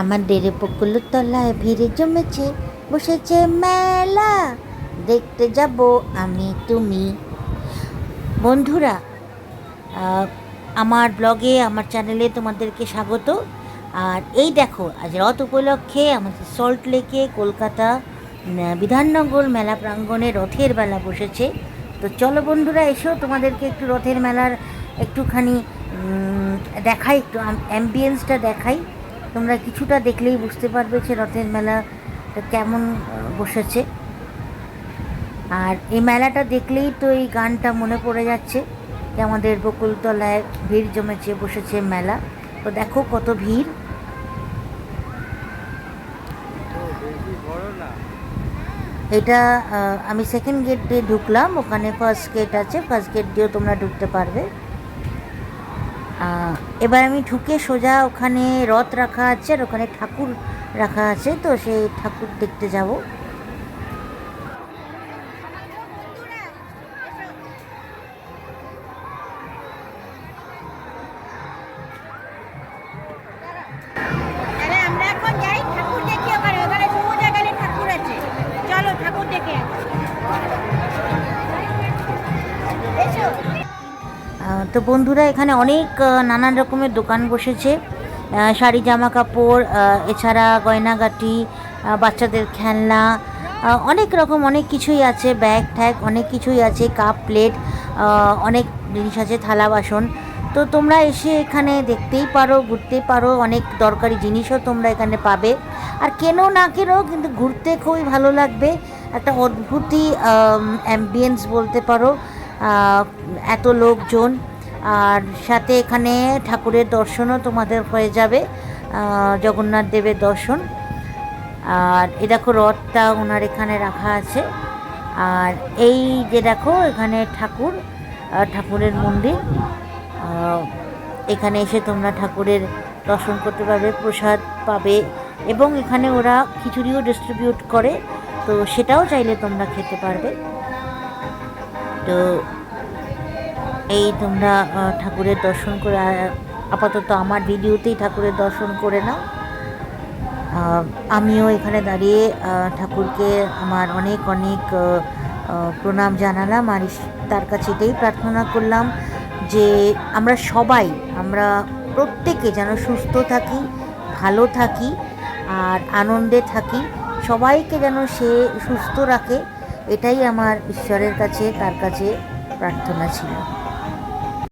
আমাদের বকুলের তলায় ভিড়ে জমেছে, বসেছে মেলা, দেখতে যাব আমি তুমি। বন্ধুরা, আমার ব্লগে, আমার চ্যানেলে তোমাদেরকে স্বাগত। আর এই দেখো, আজ রথ উপলক্ষে আমাদের সল্ট লেকে কলকাতা বিধাননগর মেলা প্রাঙ্গণে রথের মেলা বসেছে। তো চলো বন্ধুরা, এসো তোমাদেরকে একটু রথের মেলার একটুখানি দেখাই, একটু অ্যাম্বিয়েন্সটা দেখাই। তোমরা কিছুটা দেখলেই বুঝতে পারবে যে রথের মেলাটা কেমন বসেছে। আর এই মেলাটা দেখলেই তো এই গানটা মনে পড়ে যাচ্ছে যে আমাদের বকুলতলায় ভিড় জমেছে, বসেছে মেলা। তো দেখো কত ভিড়। এটা আমি সেকেন্ড গেট দিয়ে ঢুকলাম, ওখানে ফার্স্ট গেট আছে, ফার্স্ট গেট দিয়েও তোমরা ঢুকতে পারবে। এবার আমি ঢুকে সোজা ওখানে রথ রাখা আছে আর ওখানে ঠাকুর রাখা আছে, তো সেই ঠাকুর দেখতে যাব। আমরা এখন যাই ঠাকুর দেখি, ওখানে ওখানে সোজা গেলে ঠাকুর আছে। চলো ঠাকুর দেখে এসো। তো বন্ধুরা, এখানে অনেক নানান রকমের দোকান বসেছে, শাড়ি, জামা কাপড়, এছাড়া গয়নাগাটি, বাচ্চাদের খেলনা, অনেক রকম অনেক কিছুই আছে, ব্যাগ ট্যাগ অনেক কিছুই আছে, কাপ প্লেট, অনেক জিনিস আছে, থালা বাসন। তো তোমরা এসে এখানে দেখতেই পারো, ঘুরতেই পারো, অনেক দরকারি জিনিসও তোমরা এখানে পাবে। আর কেনো না কেনো, কিন্তু ঘুরতে খুবই ভালো লাগবে, একটা অদ্ভুতই অ্যাম্বিয়েন্স বলতে পারো, এত লোকজন। আর সাথে এখানে ঠাকুরের দর্শনও তোমাদের হয়ে যাবে, জগন্নাথ দেবের দর্শন। আর এ দেখো রথটা ওনার এখানে রাখা আছে। আর এই যে দেখো এখানে ঠাকুর, ঠাকুরের মন্দির। এখানে এসে তোমরা ঠাকুরের দর্শন করতে পারবে, প্রসাদ পাবে, এবং এখানে ওরা খিচুড়িও ডিস্ট্রিবিউট করে, তো সেটাও চাইলে তোমরা খেতে পারবে। তো এই তোমরা ঠাকুরের দর্শন করে, আপাতত আমার ভিডিওতেই ঠাকুরের দর্শন করে নাও। আমিও এখানে দাঁড়িয়ে ঠাকুরকে আমার অনেক অনেক প্রণাম জানালাম, আর তার কাছে এটাই প্রার্থনা করলাম যে আমরা প্রত্যেকে যেন সুস্থ থাকি, ভালো থাকি, আর আনন্দে থাকি, সবাইকে যেন সে সুস্থ রাখে, এটাই আমার ঈশ্বরের কাছে, তার কাছে প্রার্থনা ছিল।